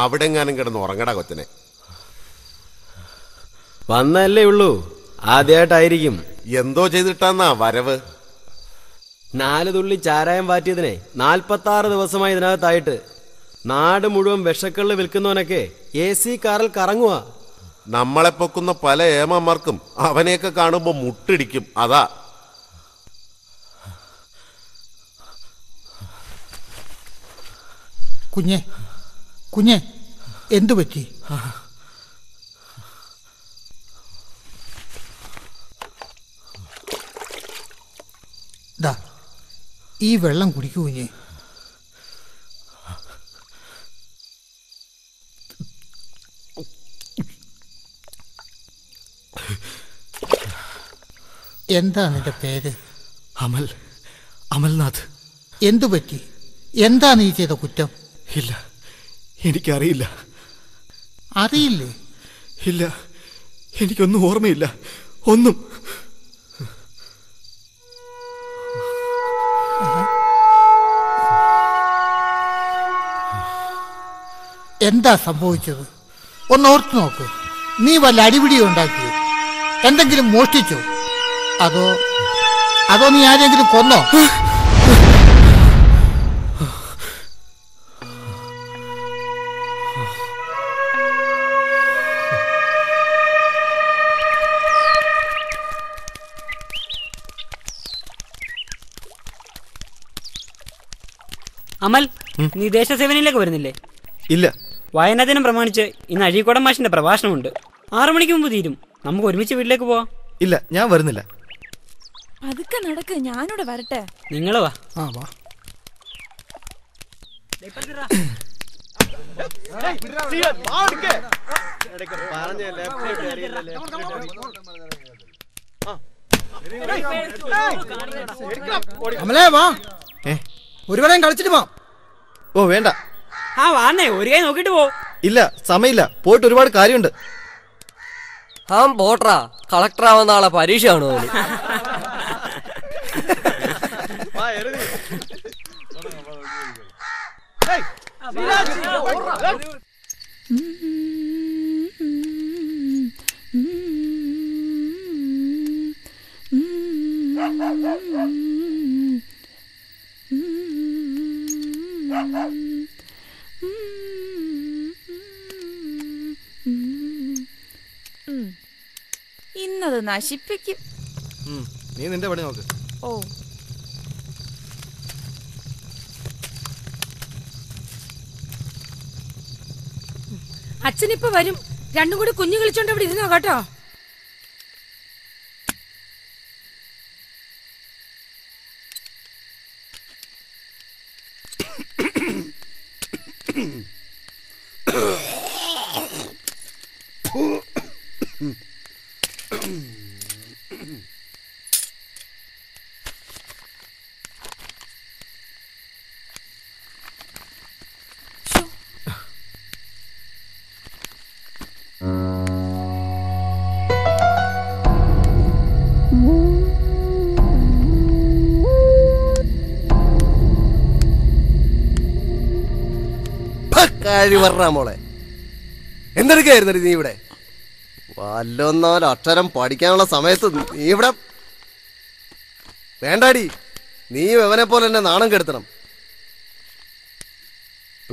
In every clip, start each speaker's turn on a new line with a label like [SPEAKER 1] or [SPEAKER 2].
[SPEAKER 1] അവിടെ എങ്ങാനും കിടന്ന് ഉറങ്ങടാ കൊച്ചനെ.
[SPEAKER 2] വന്നല്ലേ ഉള്ളൂ, ആദ്യമായിട്ടായിരിക്കും.
[SPEAKER 1] എന്തോ ചെയ്തിട്ടാന്നാ വരവ്?
[SPEAKER 2] 4 തുള്ളി ചാരായം വാറ്റിയതിനെ 46 ദിവസമായി ഇതിനകത്തായിട്ട്. നാട് മുഴുവൻ വിഷക്കള്ള് വിൽക്കുന്നവനൊക്കെ AC കാറിൽ കറങ്ങുക.
[SPEAKER 1] നമ്മളെ പൊക്കുന്ന പല ഏമന്മാർക്കും അവനെയൊക്കെ കാണുമ്പോ മുട്ടിടിക്കും. അതാ
[SPEAKER 3] കുഞ്ഞെ കുഞ്ഞെ എന്തു പറ്റി? ദാ ഈ വെള്ളം കുടിക്കൂ കുഞ്ഞെ. എന്താ നിന്റെ പേര്?
[SPEAKER 4] അമൽനാഥ്.
[SPEAKER 3] എന്തു പറ്റി? എന്താ നീ ചെയ്ത കുറ്റം?
[SPEAKER 4] ഇല്ല, എനിക്കറിയില്ല.
[SPEAKER 3] അറിയില്ലേ?
[SPEAKER 4] ഇല്ല, എനിക്കൊന്നും ഓർമ്മയില്ല, ഒന്നും.
[SPEAKER 3] എന്താ സംഭവിച്ചത്? ഒന്ന് ഓർത്തു നോക്ക്. നീ വല്ല അടിപിടിയോ ഉണ്ടാക്കിയോ? എന്തെങ്കിലും മോഷ്ടിച്ചോ? അതോ നീ ആരെങ്കിലും കൊന്നോ?
[SPEAKER 5] അമൽ, നീ ദേശസേവനയിലേക്ക് വരുന്നില്ലേ?
[SPEAKER 4] ഇല്ല.
[SPEAKER 5] വായനാദിനം പ്രമാണിച്ച് ഇന്ന് അഴീക്കോടൻ മാഷിന്റെ പ്രഭാഷണമുണ്ട്. 6 മണിക്ക് മുമ്പ് തീരും. നമുക്ക് ഒരുമിച്ച് വീട്ടിലേക്ക് പോവാം.
[SPEAKER 4] ഇല്ല, ഞാൻ വരുന്നില്ല.
[SPEAKER 6] അതൊക്കെ നടക്ക്, ഞാനിവിടെ വരട്ടെ.
[SPEAKER 5] നിങ്ങള് വാ.
[SPEAKER 3] വാ. അമലേ വാ, ഒരു കളയും കളിച്ചിട്ട് പോ.
[SPEAKER 4] ഓ വേണ്ട.
[SPEAKER 5] വാന്നേ, ഒരു കൈ നോക്കിട്ട് പോ.
[SPEAKER 4] ഇല്ല, സമയമില്ല, പോയിട്ട് ഒരുപാട് കാര്യമുണ്ട്.
[SPEAKER 7] പോട്രാ, കളക്ടർ ആവുന്ന ആളെ പരീക്ഷയാണോ?
[SPEAKER 6] ഇന്നത് നശിപ്പിക്കും.
[SPEAKER 4] നീ നിന്റെ പണി നോക്ക്.
[SPEAKER 6] ഓ,
[SPEAKER 8] അച്ഛനിപ്പോ വരും. രണ്ടും കൂടി കുഞ്ഞു കളിച്ചോണ്ട് അവിടെ ഇരുന്നോ കേട്ടോ.
[SPEAKER 7] മോളെ, എന്തെടുക്കായിരുന്നു നീ ഇവിടെ? വല്ലൊന്നൊരക്ഷരം പഠിക്കാനുള്ള സമയത്ത് നീ ഇവിടെ വേണ്ടാടി. നീ അവനെ പോലെ എന്നെ നാണം കെടുത്തണം.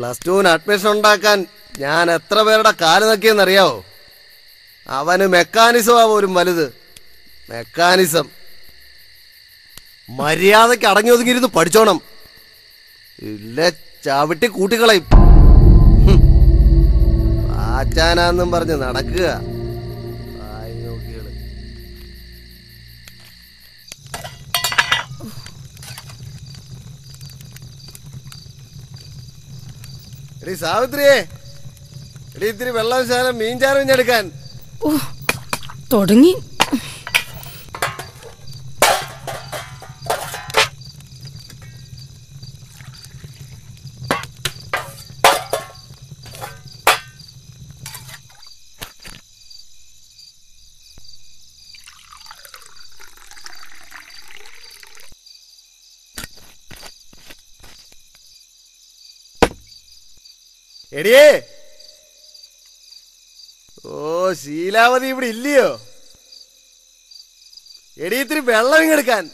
[SPEAKER 7] +2 അഡ്മിഷൻ ഉണ്ടാക്കാൻ ഞാൻ എത്ര പേരുടെ കാല് നക്കിയെന്നറിയാവോ? അവന് മെക്കാനിസമാ പോലും വലുത്. മെക്കാനിസം. മര്യാദയ്ക്ക് അടങ്ങി ഒതുങ്ങിയിരുന്ന് പഠിച്ചോണം. ഇല്ല, ചവിട്ടി കൂട്ടിക്കളയും. ആച്ചാനാന്നും പറഞ്ഞ് നടക്കുക. എടി സാവിത്രിയെ, എടി ഇത്തിരി വെള്ളം ശാലം മീൻചാരം എടുക്കാൻ.
[SPEAKER 8] തുടങ്ങി.
[SPEAKER 7] എടിയേ, ശീലാവതി ഇവിടെ ഇല്ലയോ? എടി ഇത്തിരി വെള്ളം ഇങ്ങെടുക്കാൻ.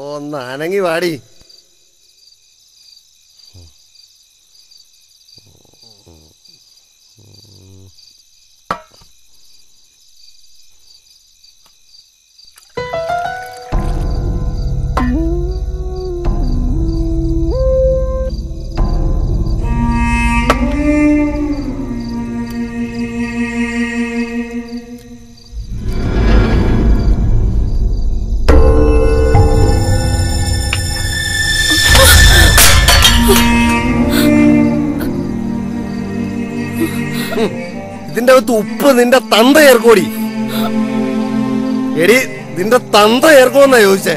[SPEAKER 7] ഒന്ന് അനങ്ങി വാടി. ഇതിന്റെ അകത്ത് ഉപ്പ് നിന്റെ തന്ത ഏർക്കോടി. എടി നിന്റെ തന്ത ഏർക്കോന്നാ ചോദിച്ചേ.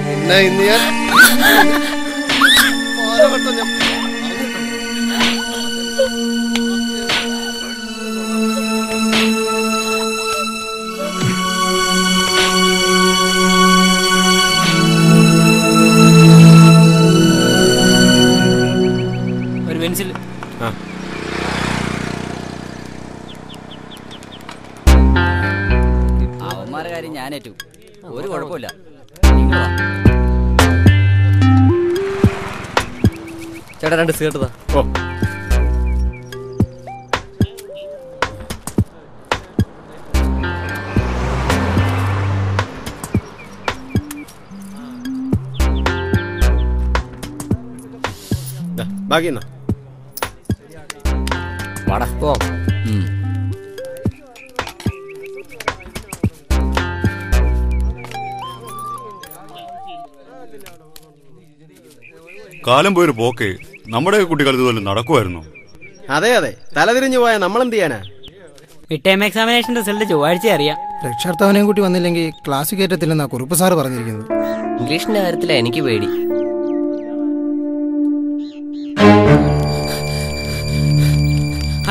[SPEAKER 7] പിന്നെ ഇന്ന് ഞാൻ
[SPEAKER 5] ഒരു പെൻസിൽ.
[SPEAKER 9] അവന്മാരുടെ കാര്യം ഞാനേറ്റു, ഒരു കുഴപ്പമില്ല.
[SPEAKER 4] ചേട്ടാ 2 സിഗരറ്റ് താ.
[SPEAKER 2] ഓ ബാക്കി എന്നാ
[SPEAKER 9] വാടാ പോ.
[SPEAKER 10] കാലം പോയൊരു പോക്ക് നമ്മുടെ കുട്ടിക്കാലത്ത് പോലും നടക്കുമായിരുന്നു.
[SPEAKER 2] അതെ അതെ, തലതിരിഞ്ഞു പോയാ നമ്മളെന്ത് ചെയ്യാനാ?
[SPEAKER 5] മിഡ് ടൈം എക്സാമിനേഷൻ റിസൾട്ട് ചൊവ്വാഴ്ച അറിയാം.
[SPEAKER 11] രക്ഷാർത്താവിനെയും കൂട്ടി വന്നില്ലെങ്കിൽ ക്ലാസ് കയറ്റത്തില്ലെന്നാ കുറുപ്പ് സാറ് പറഞ്ഞിരിക്കുന്നത്.
[SPEAKER 9] ഇംഗ്ലീഷിന്റെ കാര്യത്തിലാ എനിക്ക് പേടി.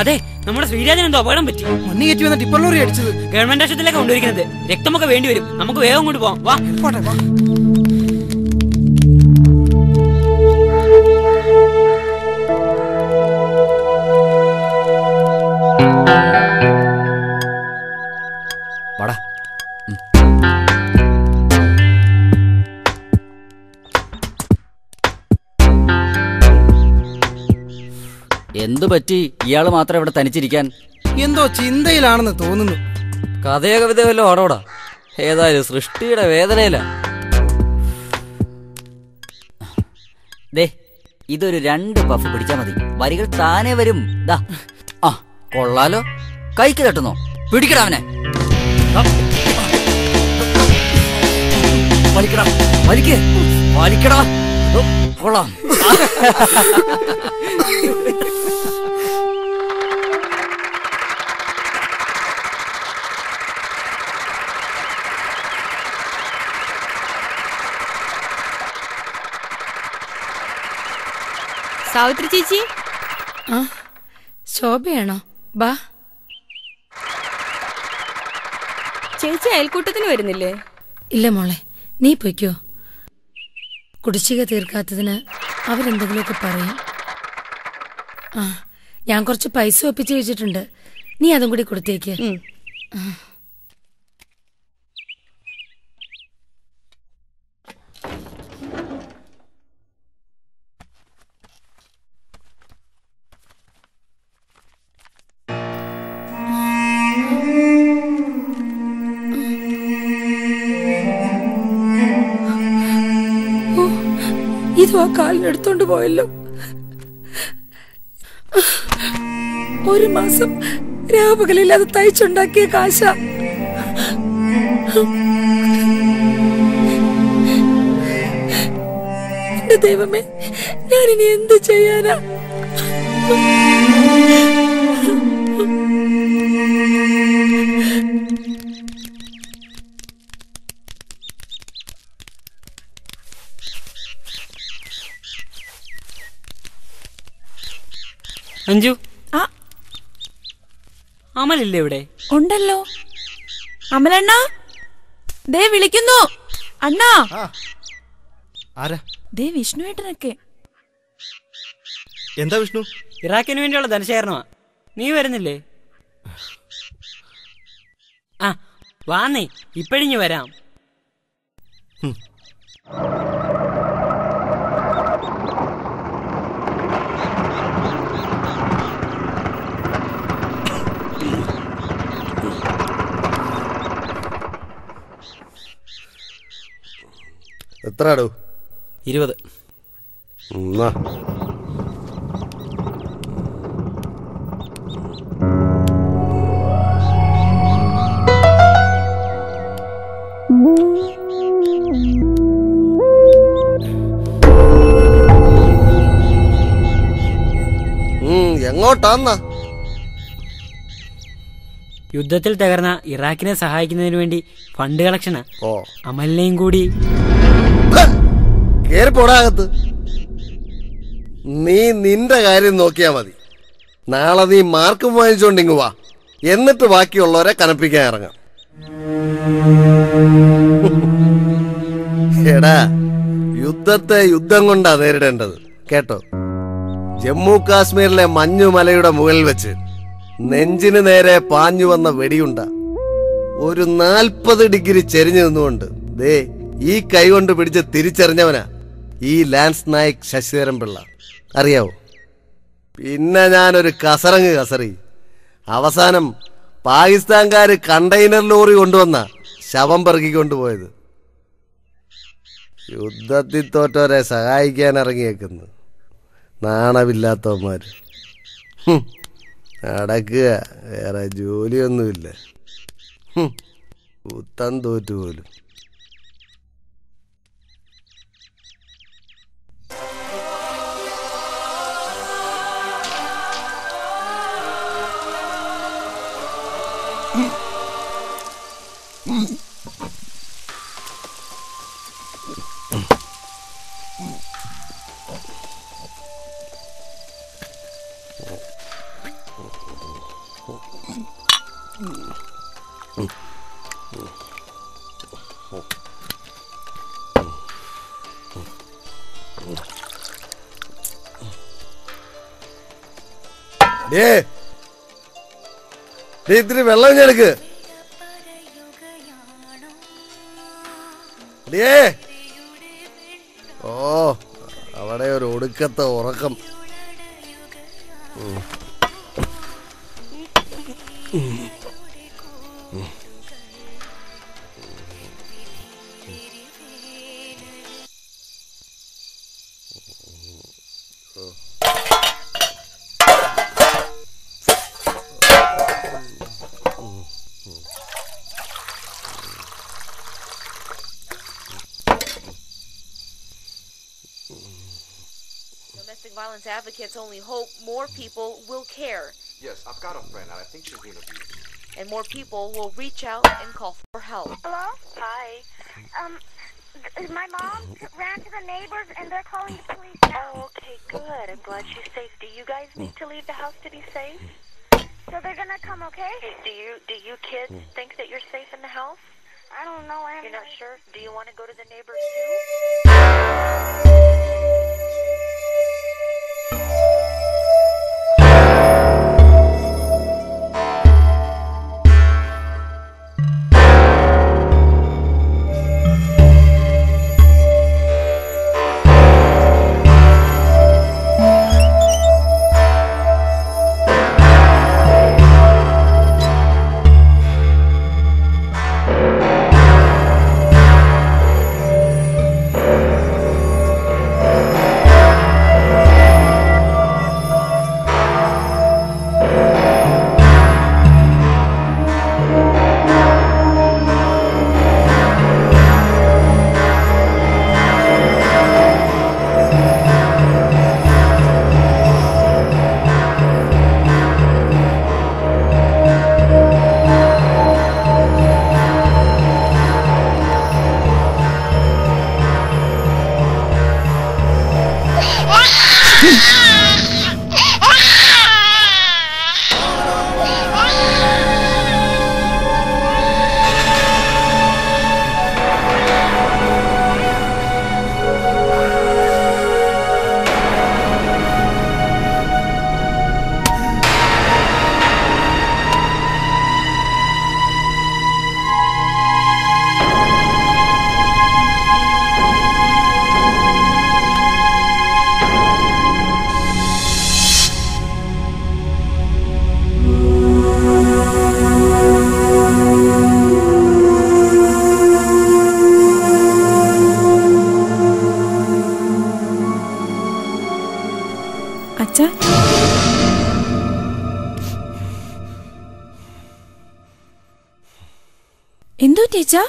[SPEAKER 5] അതെ, നമ്മുടെ ശ്രീരാജന് എന്തോ അപകടം പറ്റി.
[SPEAKER 11] മണ്ണി കയറ്റി വന്ന ടിപ്പർ ലോറി അടിച്ചത്.
[SPEAKER 5] ഗവൺമെന്റ് ആശുപത്രിയിലേക്ക് കൊണ്ടുവരിക്കുന്നത്. രക്തമൊക്കെ വേണ്ടി വരും. നമുക്ക് വേഗം കൊണ്ട് പോവാം. വാ
[SPEAKER 11] പോട്ടെ വാ.
[SPEAKER 9] വാടാ. എന്തു പറ്റി ഇയാള് മാത്രം ഇവിടെ തനിച്ചിരിക്കാൻ?
[SPEAKER 11] എന്തോ ചിന്തയിലാണെന്ന് തോന്നുന്നു.
[SPEAKER 9] കഥയോ കവിതയോ വല്ലോ ഓടോടാ. ഏതായാലും സൃഷ്ടിയുടെ വേദനയില. ദേ, ഇതൊരു 2 പഫ് പിടിച്ചാ മതി, വരികൾ താനേ വരും. ദാ, ആ കൊള്ളാലോ. കൈക്ക് തട്ടുന്നോ? പിടിക്കടാ അവനെ. വലിക്കടാ, വലിക്ക്, വലിക്കടാ. കൊള്ളാം.
[SPEAKER 6] സാവിത്രി ചേച്ചി.
[SPEAKER 8] ശോഭയാണോ? ബാ.
[SPEAKER 6] ചേച്ചി അയൽക്കൂട്ടത്തിന് വരുന്നില്ലേ?
[SPEAKER 8] ഇല്ല മോളെ, നീ പൊയ്ക്കോ. കുടിശ്ശിക തീർക്കാത്തതിന് അവരെന്തെങ്കിലുമൊക്കെ പറയും. ഞാൻ കുറച്ച് പൈസ ഒപ്പിച്ച് വെച്ചിട്ടുണ്ട്, നീ അതും കൂടി കൊടുത്തേക്ക്. ഇതും ആ കാലിനെടുത്തോണ്ട് പോയല്ലോ. 1 മാസം രാപകലില്ലാതെ തയ്ച്ചുണ്ടാക്കിയ കാശ. എന്റെ ദൈവമേ, ഞാനിനി എന്ത് ചെയ്യാനാ?
[SPEAKER 5] അഞ്ജു, അമലില്ലേ ഇവിടെ?
[SPEAKER 6] ഉണ്ടല്ലോ. അമലണ്ണ ദേ വിളിക്കുന്നു. അണ്ണാ,
[SPEAKER 4] ആരാ?
[SPEAKER 6] ദേ വിഷ്ണുവേട്ടനൊക്കെ.
[SPEAKER 12] എന്താ വിഷ്ണു?
[SPEAKER 5] ഇറാഖിന് വേണ്ടിയുള്ള ധനശേഖരണമാ. നീ വരുന്നില്ലേ? ആ വാന്നേ, ഇപ്പഴിഞ്ഞ് വരാം.
[SPEAKER 7] എത്രയാടോ?
[SPEAKER 2] 20.
[SPEAKER 7] എങ്ങോട്ടാന്നാ?
[SPEAKER 5] യുദ്ധത്തിൽ തകർന്ന ഇറാഖിനെ സഹായിക്കുന്നതിന് വേണ്ടി ഫണ്ട് കളക്ഷനാ. അമലിനെയും കൂടി
[SPEAKER 7] കേറി പോടാകത്ത്. നീ നിന്റെ കാര്യം നോക്കിയാ മതി. നാളെ നീ മാർക്കും വാങ്ങിച്ചോണ്ടിങ്ങ് വാ. എന്നിട്ട് ബാക്കിയുള്ളവരെ കനപ്പിക്കാൻ ഇറങ്ങാം. എടാ, യുദ്ധത്തെ യുദ്ധം കൊണ്ടാ നേരിടേണ്ടത്, കേട്ടോ? ജമ്മു കാശ്മീരിലെ മഞ്ഞുമലയുടെ മുകളിൽ വെച്ച് നെഞ്ചിന് നേരെ പാഞ്ഞു വന്ന വെടിയുണ്ട ഒരു 40 ഡിഗ്രി ചെരിഞ്ഞു നിന്നുകൊണ്ട് ദേ ഈ കൈ കൊണ്ട് പിടിച്ച് തിരിച്ചറിഞ്ഞവനാ ഈ ലാൻസ് നായിക് ശശിധരൻ പിള്ള. അറിയാവോ? പിന്നെ ഞാനൊരു കസറി അവസാനം പാകിസ്ഥാൻകാര് കണ്ടെയ്നർ ലോറി കൊണ്ടുവന്ന ശവം പെറുക്കിക്കൊണ്ടുപോയത്. യുദ്ധത്തിൽ തോറ്റവരെ സഹായിക്കാൻ ഇറങ്ങിയേക്കുന്നു നാണമില്ലാത്തവന്മാര്. നടക്കുക, വേറെ ജോലിയൊന്നുമില്ല. കുത്തം തോറ്റുപോലും. ഇത്തിരി വെള്ളം ഞെടുക്ക്. ഓ, അവിടെ ഒരു ഒടുക്കത്തെ ഉറക്കം.
[SPEAKER 13] Domestic violence advocates only hope more people will care.
[SPEAKER 14] Yes, I've got a friend and I think she's being abused.
[SPEAKER 13] And more people will reach out and call for help.
[SPEAKER 15] Hello? Hi. My mom ran to the neighbors and they're calling the police now.
[SPEAKER 16] Oh, okay, good. I'm glad she's safe. Do you guys need to leave the house to be safe?
[SPEAKER 15] So they're gonna come, okay?
[SPEAKER 16] Do you kids think that you're safe in the house?
[SPEAKER 15] I don't know.
[SPEAKER 16] You're not sure? Do you want to go to the neighbors too?
[SPEAKER 6] എന്തോ teacher?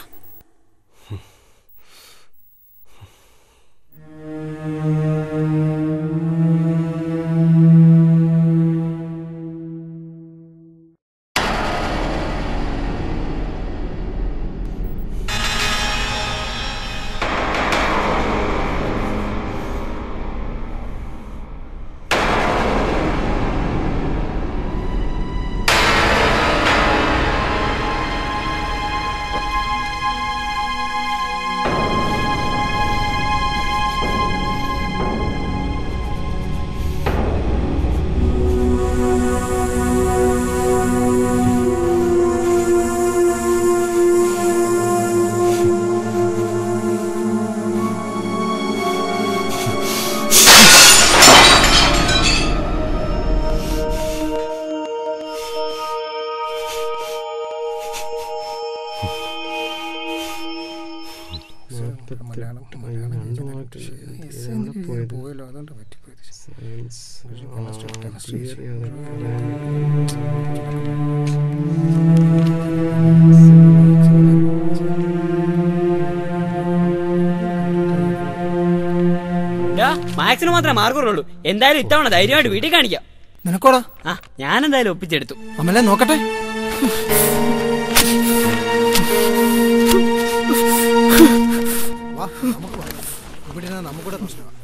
[SPEAKER 5] മാത്സിന് മാത്രമേ മാർക്കുള്ളൂ. എന്തായാലും ഇത്തവണ ധൈര്യമായിട്ട് വീട്ടിൽ കാണിക്കാം.
[SPEAKER 11] നിനക്കോടാ?
[SPEAKER 5] ആ, ഞാൻ എന്തായാലും ഒപ്പിച്ചെടുത്തു.
[SPEAKER 11] അമലേ നോക്കട്ടെ. നമുക്കൂടെ പ്രശ്നമാണ്.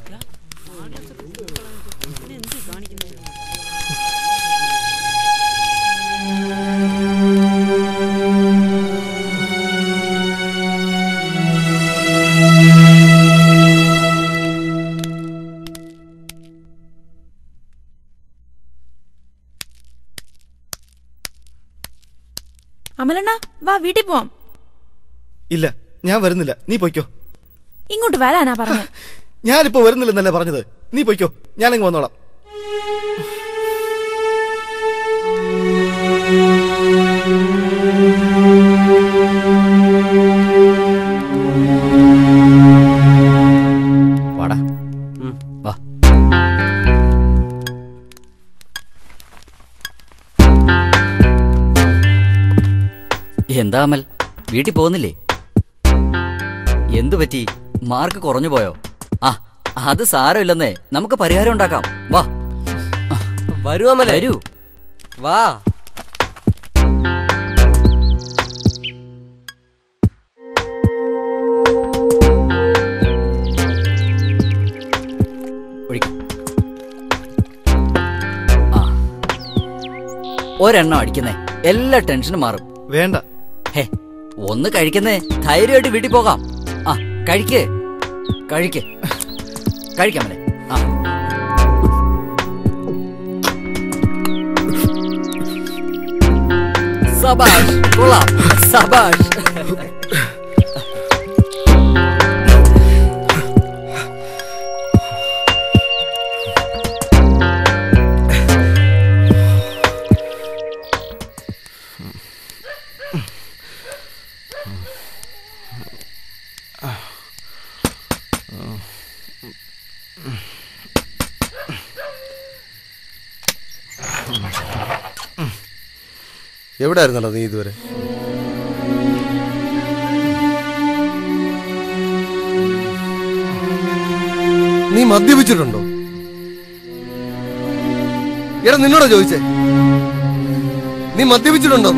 [SPEAKER 6] അമലണ്ണ വാ, വീട്ടിൽ പോവാം.
[SPEAKER 12] ഇല്ല, ഞാൻ വരുന്നില്ല. നീ പൊയ്ക്കോ.
[SPEAKER 6] ഇങ്ങോട്ട് വരാനാ പറഞ്ഞ.
[SPEAKER 12] ഞാനിപ്പോ വരുന്നില്ലെന്നല്ലേ പറഞ്ഞത്. നീ പൊയ്ക്കോ, ഞാനങ്ങ് വന്നോളാം.
[SPEAKER 9] വാടാ, വാ. എന്താ അമൽ, വീട്ടിൽ പോകുന്നില്ലേ? എന്തു പറ്റി? മാർക്ക് കുറഞ്ഞു പോയോ? ആ, അത് സാരമില്ലെന്നേ, നമുക്ക് പരിഹാരം ഉണ്ടാക്കാം. വാ.
[SPEAKER 4] വരൂ അമൽ, വരൂ. വാ.
[SPEAKER 9] ഒരെണ്ണം അടിക്കുന്നേ, എല്ലാ ടെൻഷനും മാറും.
[SPEAKER 12] വേണ്ട.
[SPEAKER 9] ഹേ, ഒന്ന് കഴിക്കുന്നേ, ധൈര്യമായിട്ട് വീട്ടിൽ പോകാം. ആ, കഴിക്ക് കഴിക്ക് കഴിക്കാമല്ലേ? ആ, സബാഷ്, കൊള്ളാം, സബാഷ്.
[SPEAKER 7] എവിടെ ആയിരുന്നല്ലോ നീ ഇതുവരെ? നീ മദ്യപിച്ചിട്ടുണ്ടോ? എടാ, നിന്നോടാ ചോദിച്ചേ. നീ മദ്യപിച്ചിട്ടുണ്ടോ?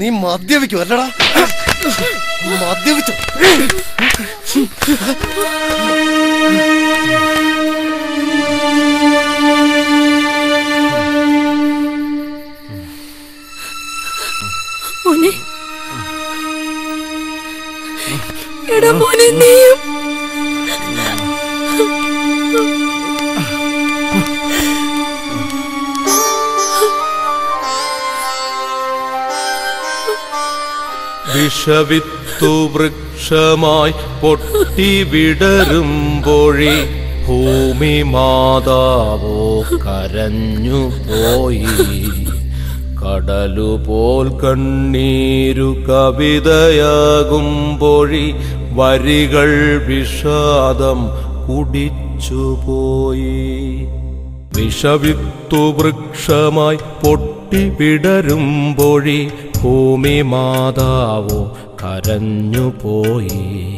[SPEAKER 7] നീ മദ്യപിക്കും അല്ലടാ? മദ്യപിച്ചു.
[SPEAKER 6] മോനെ, എടാ മോനെ, നീയും
[SPEAKER 17] വിഷവിത്തു വൃക്ഷമായി പൊട്ടി വിടരുമ്പോഴി ഭൂമി മാതാവോ കരഞ്ഞു പോയി. കടലുപോൽ കണ്ണീരു കവിതയാകുമ്പോഴി വരികൾ വിഷാദം കുടിച്ചുപോയി. വിഷവിത്തു വൃക്ഷമായി പൊട്ടി പൊട്ടിവിടരുമ്പോഴി ഭൂമി മാതാവോ കരഞ്ഞുപോയി.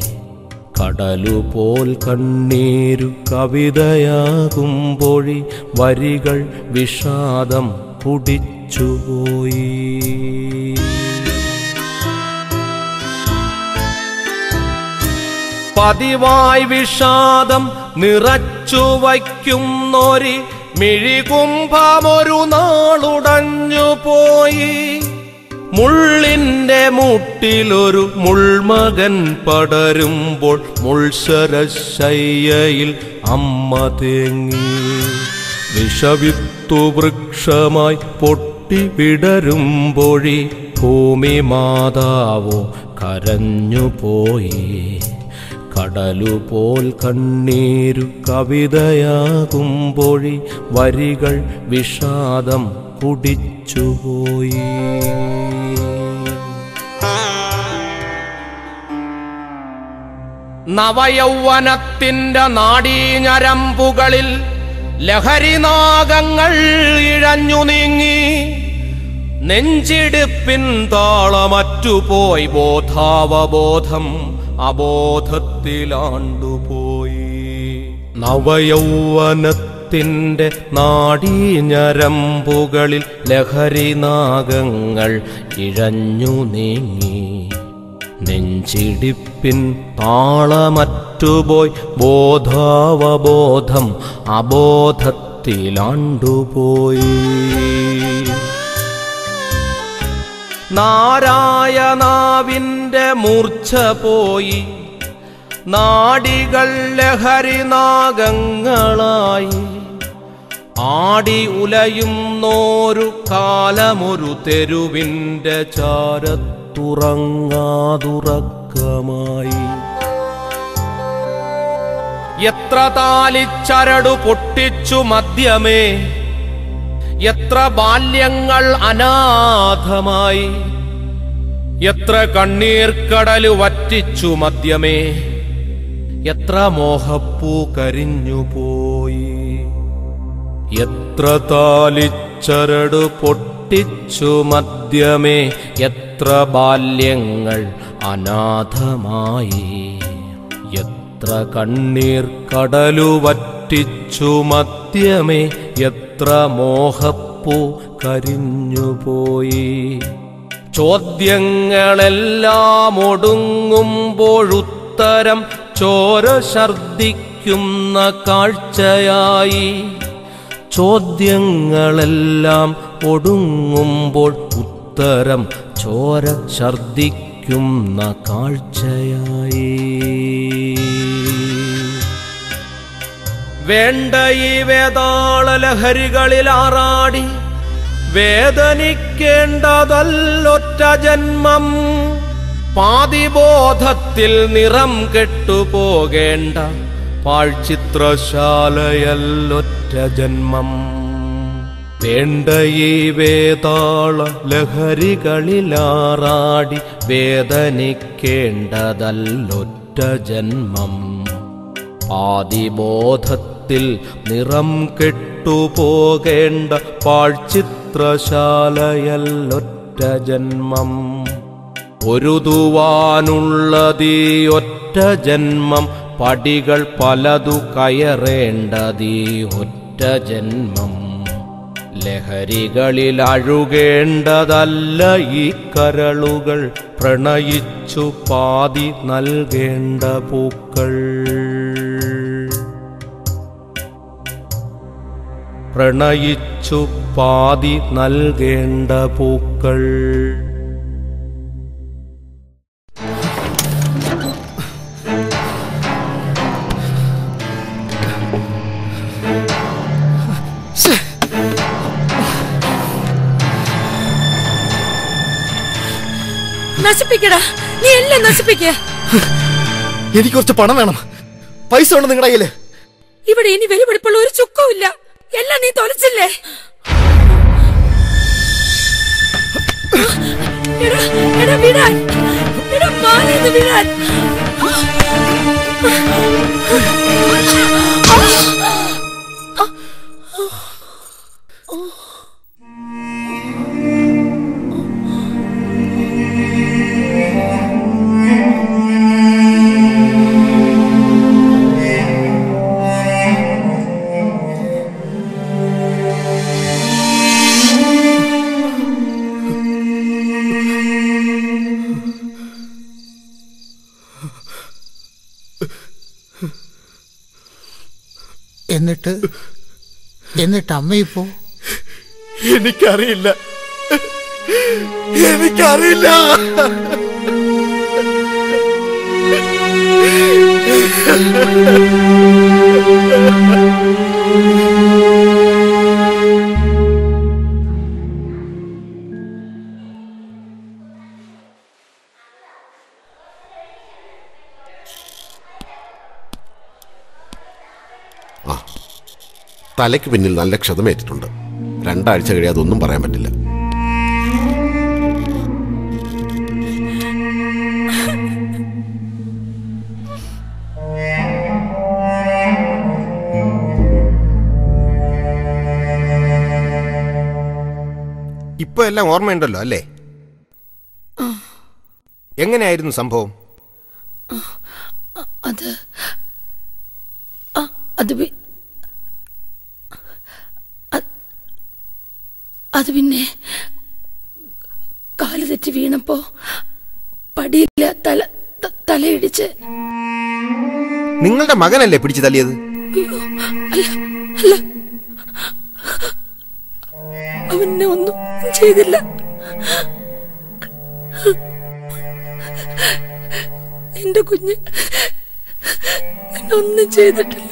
[SPEAKER 17] കടലുപോൽ കണ്ണീരു കവിതയാകുമ്പോഴി വരികൾ വിഷാദം കുടിച്ചുപോയി. പതിവായി വിഷാദം നിറച്ചു വയ്ക്കുന്നൊരി മിഴികുംഭമൊരു നാളുടഞ്ഞുപോയി. മുള്ളിന്റെ മുട്ടിലൊരു മുൾമകൻ പടരുമ്പോൾ മുൾശരശയ്യയിൽ അമ്മ തേങ്ങി. വിഷവിത്തു വൃക്ഷമായി പൊട്ടിവിടരുമ്പോഴി ഭൂമി മാതാവോ കരഞ്ഞുപോയി. കടലുപോൽ കണ്ണീരു കവിതയാകുമ്പോഴി വരികൾ വിഷാദം കുടിച്ചുപോയി. നവയൗവനത്തിന്റെ നാഡീഞരമ്പുകളിൽ ലഹരിനാഗങ്ങൾ ഇഴഞ്ഞു നീങ്ങി. നെഞ്ചിടിപ്പിൻ താളമറ്റുപോയി. ബോധാവബോധം അബോധത്തിലാണ്ടുപോയി. നവയൗവനത്തിന്റെ നാഡീഞരമ്പുകളിൽ ലഹരിനാഗങ്ങൾ ഇഴഞ്ഞു നീങ്ങി. നെഞ്ചിടിപ്പിൻ താളമറ്റുപോയി. ബോധാവബോധം അബോധത്തിലാണ്ടുപോയി. നാരായണാവിന്റെ മൂർച്ഛ പോയി. നാഡികൾ ലഹരിനാഗങ്ങളായി. ആടി ഉലയുന്നോരു കാലമൊരു തെരുവിന്റെ ചാരത്തുറങ്ങാതുറക്കമായി. എത്ര താലിച്ചരടു പൊട്ടിച്ചു മദ്യമേ, എത്ര ബാല്യങ്ങൾ അനാഥമായി. എത്ര കണ്ണീർക്കടലു വറ്റിച്ചു മദ്യമേ, എത്ര മോഹപ്പൂ കരിഞ്ഞുപോയി. എത്ര താലിച്ചരടു പൊട്ടിച്ചു മദ്യമേ, എത്ര ബാല്യങ്ങൾ അനാഥമായി. എത്ര കണ്ണീർക്കടലു വറ്റിച്ചു മദ്യമേ, എത്ര മോഹപ്പൂ കരിഞ്ഞുപോയി. ചോദ്യങ്ങളെല്ലാം ഒടുങ്ങുമ്പോഴുത്തരം ചോര ഛർദിക്കുന്ന കാഴ്ചയായി. ചോദ്യങ്ങളെല്ലാം ഒടുങ്ങുമ്പോൾ ഉത്തരം ചോര ഛർദിക്കുന്ന കാഴ്ചയായി. വേണ്ട ഈ വേതാള ലഹരികളിലാറാടി വേദനിക്കേണ്ടതല്ലൊറ്റ ജന്മം. പാതിബോധത്തിൽ നിറം കെട്ടുപോകേണ്ട പാഴ്ചിത്രശാലയല്ലൊറ്റ ജന്മം. വേണ്ട ഈ വേതാള ലഹരികളിലാറാടി വേദനിക്കേണ്ടതല്ലൊറ്റ ജന്മം. ആദിബോധത്തിൽ നിറം കെട്ടുപോകേണ്ട പാഴ്ചിത്രശാലയല്ലൊറ്റ ജന്മം. ഒരുതുവാനുള്ളതീ ഒറ്റ ജന്മം. പടികൾ പലതു കയറേണ്ടതീ ഒറ്റ ജന്മം. ലഹരികളിൽ അഴുകേണ്ടതല്ല ഈ കരളുകൾ. പ്രണയിച്ചു പാതി നൽകേണ്ട പൂക്കൾ. പ്രണയിച്ചു പാതി നൽകേണ്ട പൂക്കൾ.
[SPEAKER 8] നശിപ്പിക്കടാ, നീ എല്ലാം നശിപ്പിക്ക.
[SPEAKER 12] എനിക്ക് കുറച്ച് പണം വേണം. പൈസ ഉണ്ട് നിങ്ങളുടെ കയ്യില്?
[SPEAKER 8] ഇവിടെ ഇനി വെളിപ്പെടുപ്പുള്ള ഒരു ചുക്കവും ഇല്ല. എല്ലാം നീ തൊലച്ചില്ലേ? വിടാൻ വിടാൻ.
[SPEAKER 3] എന്നിട്ട് അമ്മ ഇപ്പോ?
[SPEAKER 12] എനിക്കറിയില്ല.
[SPEAKER 1] തലയ്ക്ക് പിന്നിൽ നല്ല ക്ഷതമേറ്റിട്ടുണ്ട്. 2 ആഴ്ച കഴിയാതെ ഒന്നും പറയാൻ പറ്റില്ല.
[SPEAKER 18] ഇപ്പൊ എല്ലാം ഓർമ്മയുണ്ടല്ലോ അല്ലേ? എങ്ങനെയായിരുന്നു സംഭവം?
[SPEAKER 8] അത് പിന്നെ കാല് തെറ്റി വീണപ്പോ പടിയില്ല തലയിടിച്ച്.
[SPEAKER 18] നിങ്ങളുടെ മകനല്ലേ പിടിച്ചു തല്ലിയത്?
[SPEAKER 8] അല്ല, അവനെ ഒന്നും ചെയ്തില്ല. എന്റെ കുഞ്ഞ് എന്നൊന്നും ചെയ്തിട്ടില്ല.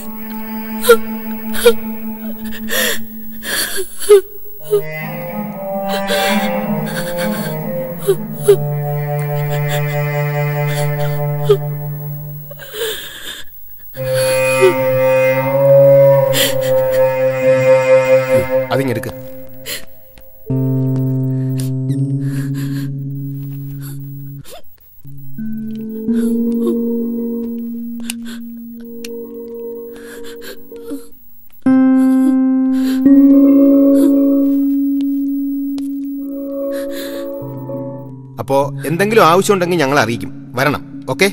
[SPEAKER 18] അതിങ്ങെടുക്ക. അപ്പോ എന്തെങ്കിലും ആവശ്യമുണ്ടെങ്കിൽ ഞങ്ങൾ അറിയിക്കും. വരണം. ഓക്കെ?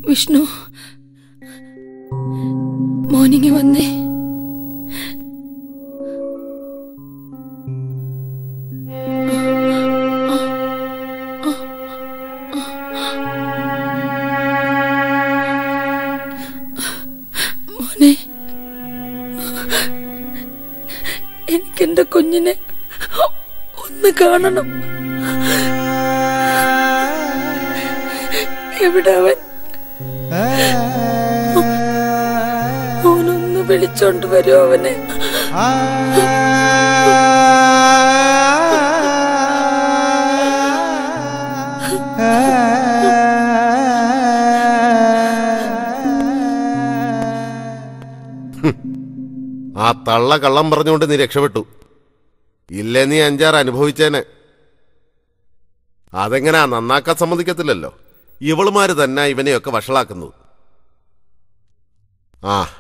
[SPEAKER 8] വിഷ്ണു, മോർണിംഗ് വന്നേ. മോനെ, എനിക്കെന്റെ കുഞ്ഞിനെ ഒന്ന് കാണണം. എവിടെ അവൻ? ഓനൊന്ന് വിളിച്ചോണ്ട് വരുമോ അവനെ?
[SPEAKER 1] ആ തള്ള കള്ളം പറഞ്ഞുകൊണ്ട് നീ രക്ഷപ്പെട്ടു. ഇല്ലേ നീ 5-6 അനുഭവിച്ചേനെ. അതെങ്ങനാ നന്നാക്കാൻ സമ്മതിക്കത്തില്ലല്ലോ. ഇവളുമാര് തന്നെ ഇവനെയൊക്കെ വഷളാക്കുന്നത്.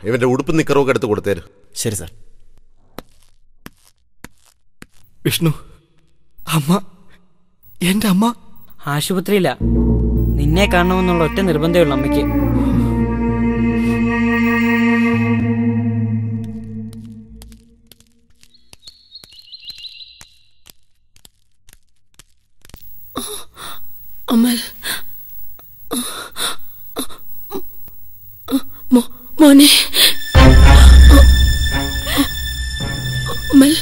[SPEAKER 1] ഇവന്റെ ഉടുപ്പ് നിക്കറൊക്കെ എടുത്ത് കൊടുത്തേര്.
[SPEAKER 2] ശരി സാർ.
[SPEAKER 12] വിഷ്ണു, എന്റെ അമ്മ
[SPEAKER 5] ആശുപത്രിയില്ല. നിന്നെ കാണണമെന്നുള്ള ഒറ്റ നിർബന്ധമുള്ള അമ്മയ്ക്ക്.
[SPEAKER 8] അമൽ, മോനെ, അമൽ,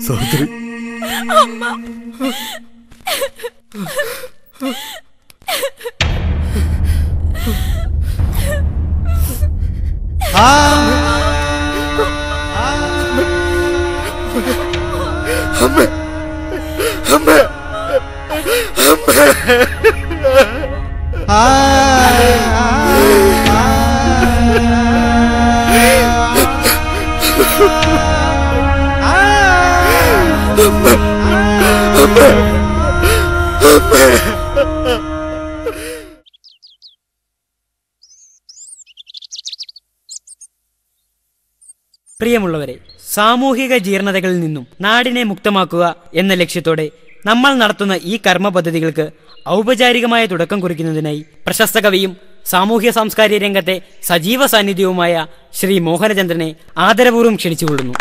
[SPEAKER 1] സഹോദരി
[SPEAKER 6] അമ്മ
[SPEAKER 1] അമ്മേ അമ്മേ അമ്മേ
[SPEAKER 5] പ്രിയമുള്ളവരെ, സാമൂഹിക ജീർണതകളിൽ നിന്നും നാടിനെ മുക്തമാക്കുക എന്ന ലക്ഷ്യത്തോടെ നമ്മൾ നടത്തുന്ന ഈ കർമ്മ പദ്ധതികൾക്ക് ഔപചാരികമായ തുടക്കം കുറിക്കുന്നതിനായി പ്രശസ്ത കവിയും സാമൂഹ്യ സാംസ്കാരിക രംഗത്തെ സജീവ സാന്നിധ്യവുമായ ശ്രീ മോഹനചന്ദ്രനെ ആദരപൂർവ്വം ക്ഷണിച്ചുകൊള്ളുന്നു.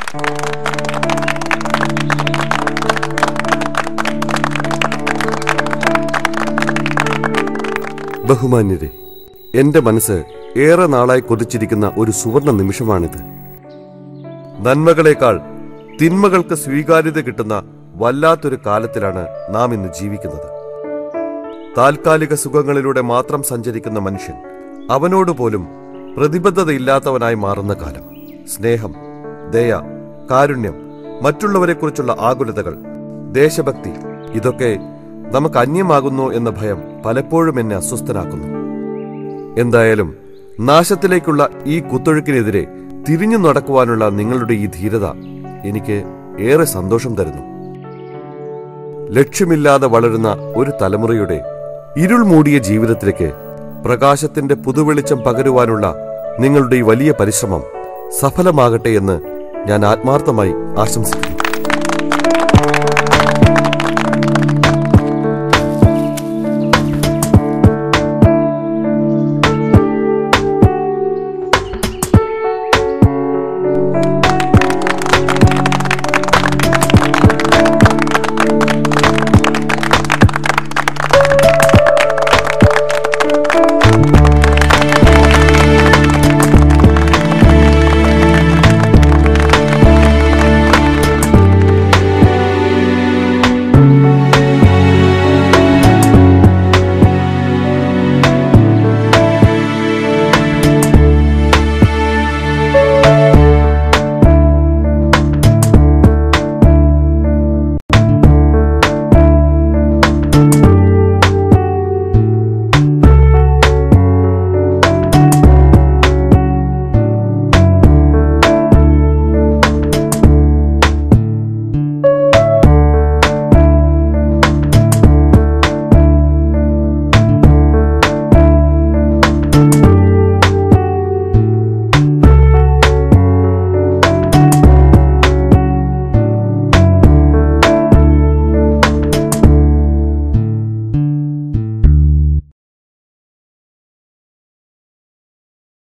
[SPEAKER 19] ബഹുമാന്യരെ, എന്റെ മനസ്സ് ഏറെ നാളായി കൊതിച്ചിരിക്കുന്ന ഒരു സുവർണ നിമിഷമാണിത്. നന്മകളേക്കാൾ തിന്മകൾക്ക് സ്വീകാര്യത കിട്ടുന്ന വല്ലാത്തൊരു കാലത്തിലാണ് നാം ഇന്ന് ജീവിക്കുന്നത്. താൽക്കാലിക സുഖങ്ങളിലൂടെ മാത്രം സഞ്ചരിക്കുന്ന മനുഷ്യൻ അവനോട് പോലും പ്രതിബദ്ധതയില്ലാത്തവനായി മാറുന്ന കാലം. സ്നേഹം, ദയ, കാരുണ്യം, മറ്റുള്ളവരെക്കുറിച്ചുള്ള ആകുലതകൾ, ദേശഭക്തി, ഇതൊക്കെ നമുക്ക് അന്യമാകുന്നു എന്ന ഭയം പലപ്പോഴും എന്നെ അസ്വസ്ഥനാക്കുന്നു. എന്തായാലും നാശത്തിലേക്കുള്ള ഈ കുത്തൊഴുക്കിനെതിരെ തിരിഞ്ഞു നടക്കുവാനുള്ള നിങ്ങളുടെ ഈ ധീരത എനിക്ക് ഏറെ സന്തോഷം തരുന്നു. ലക്ഷ്യമില്ലാതെ വളരുന്ന ഒരു തലമുറയുടെ ഇരുൾ മൂടിയ ജീവിതത്തിലേക്ക് പ്രകാശത്തിന്റെ പുതുവെളിച്ചം പകരുവാനുള്ള നിങ്ങളുടെ ഈ വലിയ പരിശ്രമം സഫലമാകട്ടെ എന്ന് ഞാൻ ആത്മാർത്ഥമായി ആശംസിക്കുന്നു.